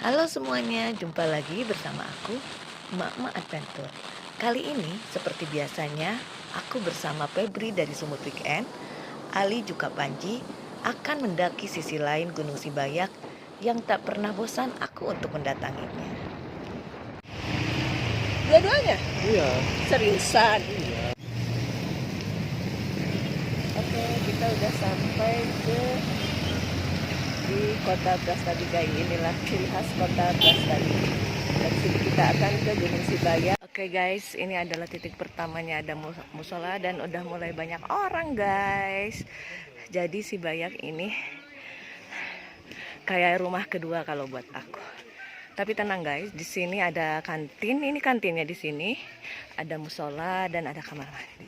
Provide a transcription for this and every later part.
Halo semuanya, jumpa lagi bersama aku, Emak-Emak Adventure. Kali ini, seperti biasanya, aku bersama Febri dari Sumut Weekend, Ali juga Panji, akan mendaki sisi lain Gunung Sibayak yang tak pernah bosan aku untuk mendatanginya. Dua-duanya? Iya. Seriusan? Iya. Oke, kita udah sampai di kota Brastagi. Inilah ciri khas kota Brastagi. Dari sini kita akan ke Gunung Sibayak. Oke guys, ini adalah titik pertamanya, ada musola dan udah mulai banyak orang guys. Jadi Sibayak ini kayak rumah kedua kalau buat aku. Tapi tenang guys, di sini ada kantin. Ini kantinnya di sini. Ada musola dan ada kamar mandi.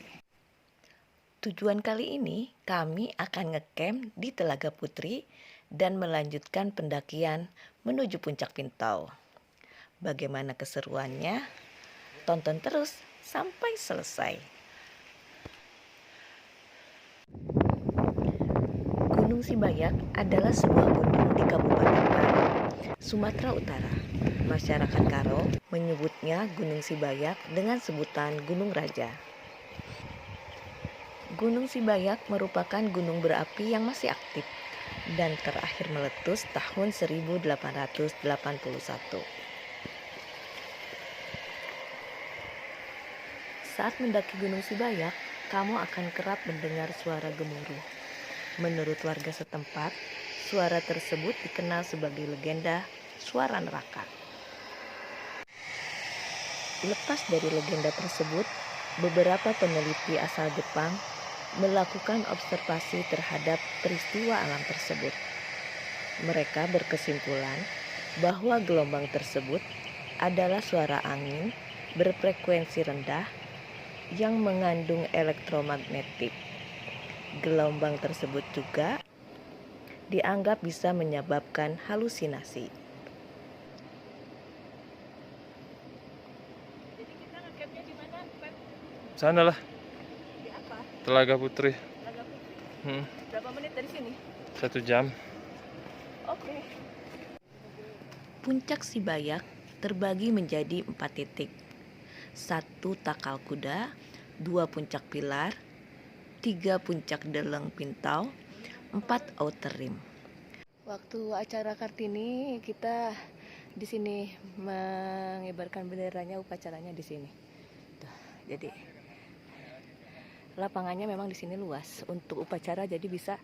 Tujuan kali ini kami akan ngecamp di Telaga Putri dan melanjutkan pendakian menuju Puncak Pintau. Bagaimana keseruannya? Tonton terus sampai selesai. Gunung Sibayak adalah sebuah gunung di Kabupaten Karo, Sumatera Utara. Masyarakat Karo menyebutnya Gunung Sibayak dengan sebutan Gunung Raja. Gunung Sibayak merupakan gunung berapi yang masih aktif dan terakhir meletus tahun 1881. Saat mendaki Gunung Sibayak, kamu akan kerap mendengar suara gemuruh. Menurut warga setempat, suara tersebut dikenal sebagai legenda suara neraka. Lepas dari legenda tersebut, beberapa peneliti asal Jepang melakukan observasi terhadap peristiwa alam tersebut. Mereka berkesimpulan bahwa gelombang tersebut adalah suara angin berfrekuensi rendah yang mengandung elektromagnetik. Gelombang tersebut juga dianggap bisa menyebabkan halusinasi. Jadi kita ngecampnya di mana, Pep? Sana lah, Di apa? Telaga Putri. Telaga Putri. Berapa menit dari sini? 1 jam. Oke. Puncak Sibayak terbagi menjadi 4 titik. 1 Takal Kuda, 2 Puncak Pilar, 3 Puncak Deleng Pintau, 4 Outer Rim. Waktu acara Kartini kita di sini mengibarkan benderanya, upacaranya di sini. Tuh, jadi lapangannya memang di sini luas untuk upacara, jadi bisa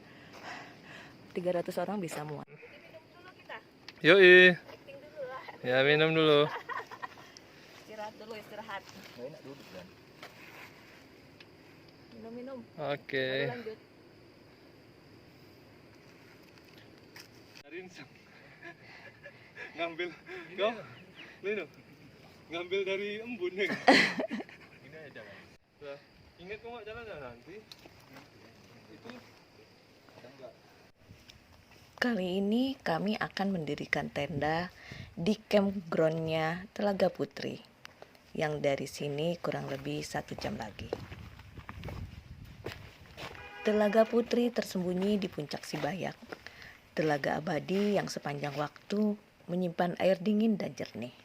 300 orang bisa muat. Minum dulu kita. Yoi. Acting dulu lah. Ya, minum dulu. Istirahat dulu, istirahat. Minum-minum. Oke. Baru lanjut. Ngambil kau minum. Ngambil dari embun ya. Ini aja, Bang. Ingat kok jalan nanti. Itu Kali ini kami akan mendirikan tenda di campground-nya Telaga Putri, yang dari sini kurang lebih 1 jam lagi. Telaga Putri tersembunyi di puncak Sibayak, telaga abadi yang sepanjang waktu menyimpan air dingin dan jernih.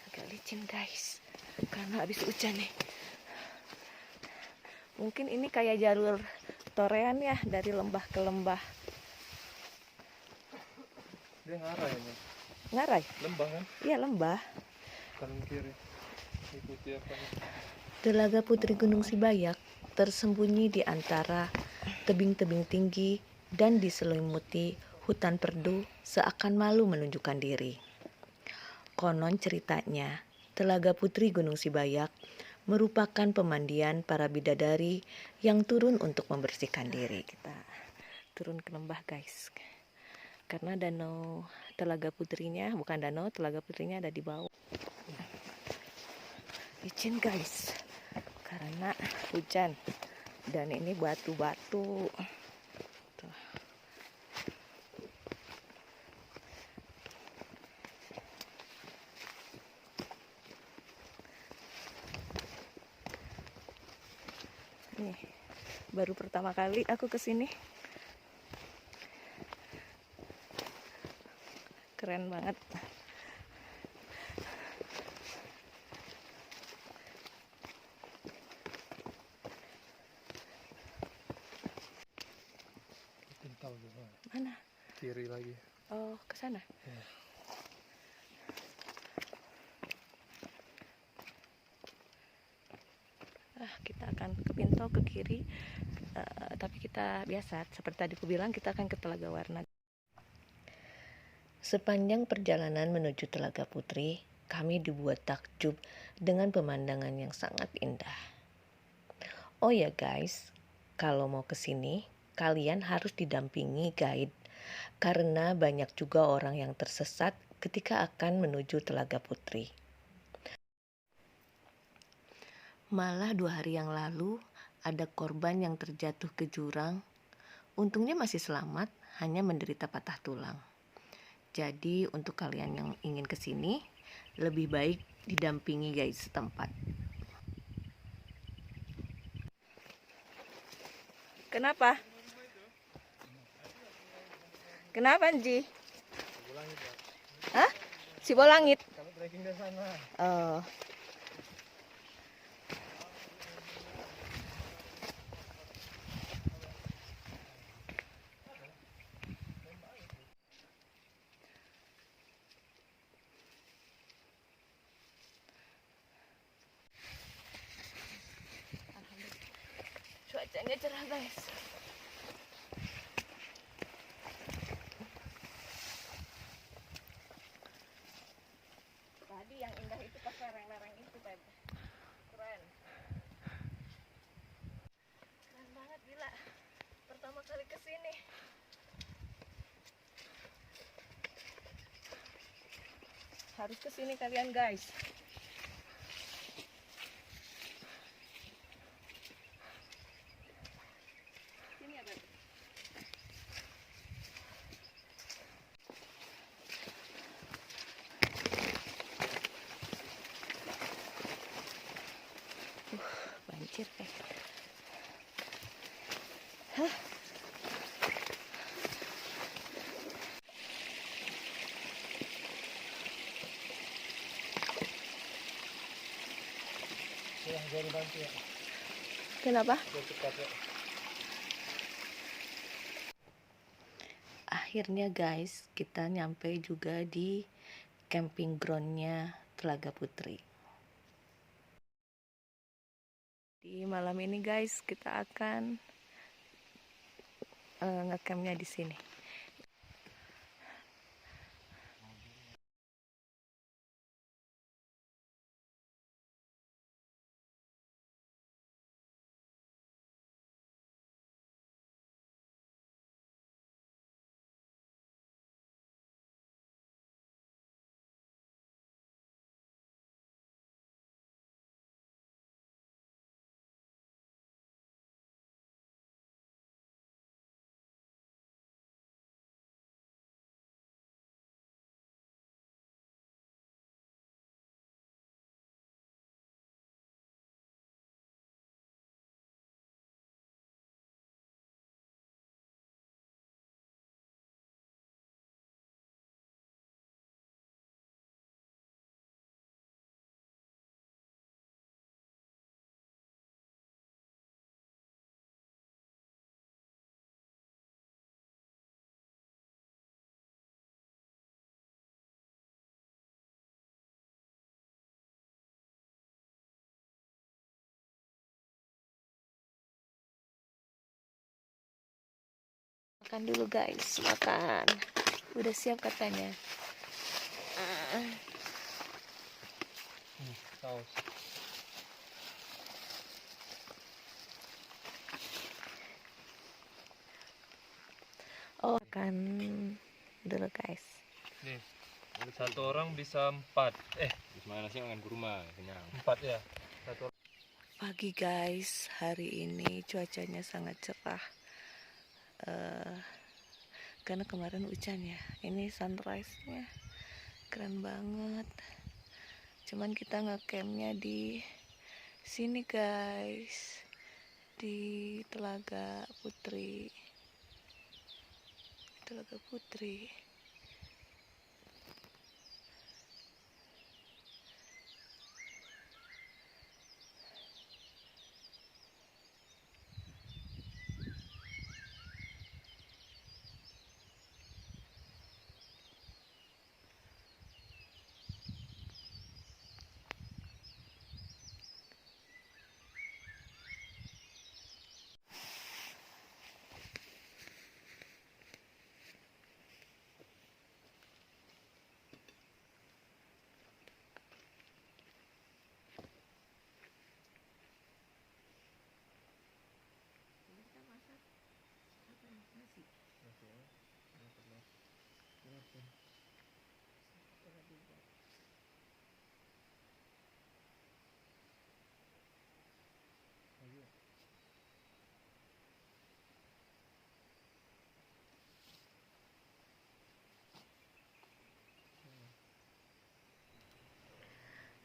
Agak licin guys, karena habis hujan nih. Mungkin ini kayak jalur torean ya, dari lembah ke lembah. dia ngarah ini. Ngarai? Lembah kan? Iya lembah. Kanan kiri. Ikuti apa? Telaga Putri Gunung Sibayak tersembunyi di antara tebing-tebing tinggi dan diselimuti hutan perdu seakan malu menunjukkan diri. Konon ceritanya, Telaga Putri Gunung Sibayak merupakan pemandian para bidadari yang turun untuk membersihkan diri. Kita turun ke lembah guys, karena danau Telaga Putrinya, bukan danau, Telaga Putrinya ada di bawah. Licin guys, karena hujan dan ini batu-batu. Tuh. Nih, Baru pertama kali aku kesini. Keren banget. Tahu juga. Mana? Kiri lagi. Oh, ke sana. Ya. Kita akan ke Pinto ke kiri. Tapi kita biasa, seperti tadi aku bilang, kita akan ke Telaga Warna. Sepanjang perjalanan menuju Telaga Putri, kami dibuat takjub dengan pemandangan yang sangat indah. Oh ya guys, kalau mau ke sini, kalian harus didampingi guide karena banyak juga orang yang tersesat ketika akan menuju Telaga Putri. Malah 2 hari yang lalu ada korban yang terjatuh ke jurang. Untungnya masih selamat, hanya menderita patah tulang. Jadi untuk kalian yang ingin ke sini, lebih baik didampingi guide setempat. Kenapa? Kenapa, Nji? Hah? Sibolangit? Kami trekking dari sana. Oh. Cuacanya cerah guys. Tadi yang indah itu pas lereng-lereng itu tadi. Keren. Keren banget gila. Pertama kali kesini. Harus kesini kalian guys. Sini ada. Banjir guys. Hah? Ya, jadi bantu ya. Kenapa? Biar cepat ya. Akhirnya guys, kita nyampe juga di camping groundnya Telaga Putri. Di malam ini guys, kita akan ngecampnya di sini. Makan dulu guys, makan. Udah siap katanya. Saus. Oh, makan dulu guys. Nih, satu orang bisa 4. Semangat nasi makan kurma, kenyang. 4 ya. Satu. Pagi guys, hari ini cuacanya sangat cerah. Karena kemarin hujan ya. Ini sunrise-nya keren banget. Cuman kita ngecampnya di sini guys. di Telaga Putri. Telaga Putri.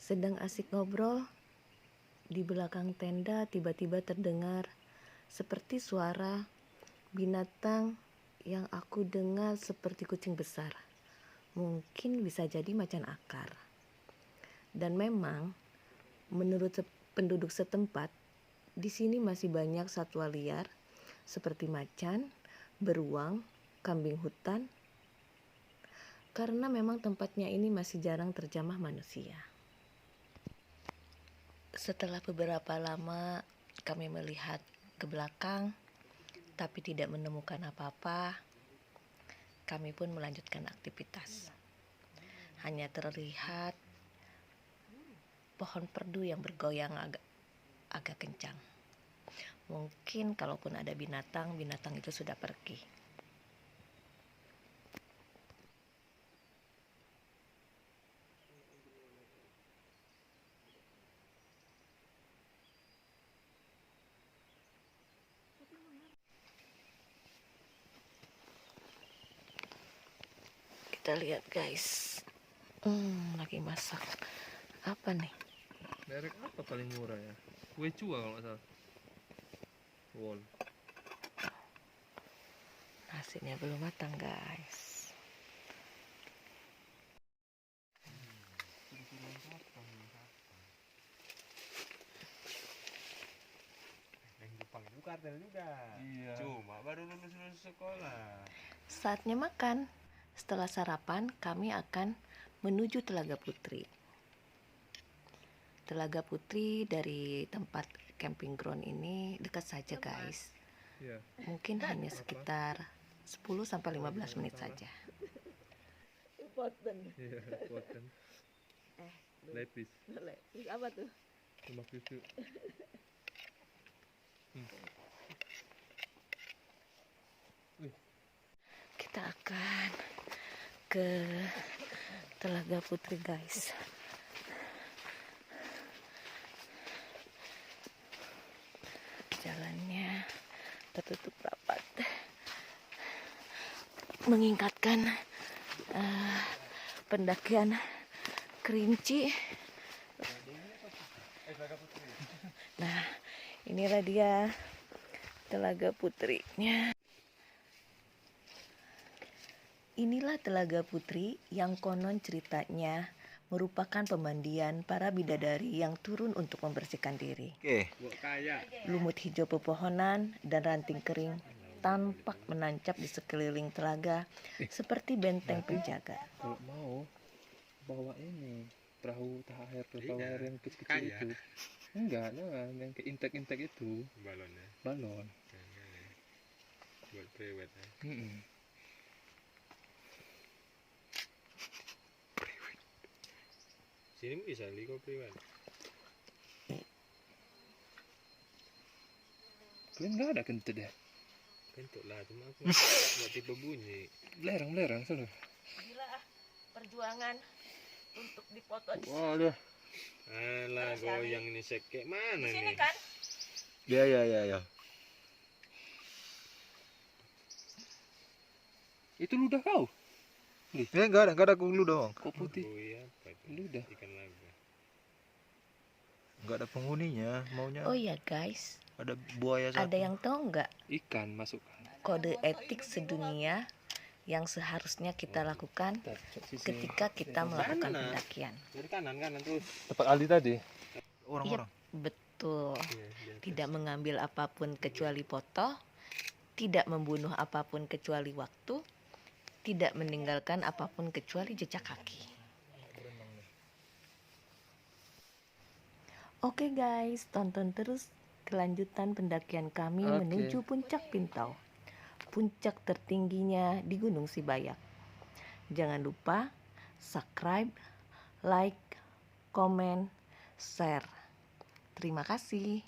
Sedang asik ngobrol, di belakang tenda tiba-tiba terdengar seperti suara binatang yang aku dengar seperti kucing besar. Mungkin bisa jadi macan akar. Dan memang menurut penduduk setempat, di sini masih banyak satwa liar seperti macan, beruang, kambing hutan. Karena memang tempatnya ini masih jarang terjamah manusia. Setelah beberapa lama kami melihat ke belakang, tapi tidak menemukan apa-apa, kami pun melanjutkan aktivitas. Hanya terlihat pohon perdu yang bergoyang agak kencang. Mungkin kalaupun ada binatang itu sudah pergi. Kita lihat guys, lagi masak apa nih? Merek apa paling murah ya? Kue cua kalau nggak salah. Wall. Nasinya belum matang guys. Yang Jepang itu kartel juga. Iya. Cuma baru lulus sekolah. Saatnya makan. Setelah sarapan, kami akan menuju Telaga Putri. Telaga Putri dari tempat camping ground ini dekat saja guys. Iya. Mungkin hanya sekitar 10-15 menit saja. Iya, kuatkan. Lepis. Lepis apa tuh? Lemak susu. Kita akan ke Telaga Putri guys. Jalannya tertutup rapat, mengingatkan pendakian kerinci. Nah, inilah dia Telaga Putrinya. Inilah Telaga Putri yang konon ceritanya merupakan pemandian para bidadari yang turun untuk membersihkan diri. Oke. Lumut hijau pepohonan dan ranting kering tampak menancap di sekeliling telaga seperti benteng penjaga. Kalau mau bawa ini perahu air yang kecil-kecil itu. Enggak, jangan yang ke intek-intek itu. Balonnya. Balon. Buat prewed ya. Sini bisa lihat prewed. Kalian nggak ada kentut ya? Kentut lah, cuma aku nggak tipe bunyi. Belerang selalu. Gila perjuangan untuk dipoto di Waduh. Alah, goyang ini sekek mana sini nih? kan? Ya. Itu ludah kau? Enggak ada gulu dong. Kok putih? Buih apa itu? Ludah. Ikan laga. nggak ada penghuninya, maunya Oh ya guys, ada buaya ada satu. yang tahu nggak Ikan masuk. kode etik sedunia yang seharusnya kita lakukan ketika kita melakukan Kanan, pendakian? dari kanan terus. Tempat Ali tadi. Orang-orang. Betul. Iya, Tidak mengambil apapun kecuali foto, tidak membunuh apapun kecuali waktu, tidak meninggalkan apapun kecuali jejak kaki. Oke guys, tonton terus kelanjutan pendakian kami Oke. menuju puncak Pintau, puncak tertingginya di Gunung Sibayak. Jangan lupa subscribe, like, komen, share. Terima kasih.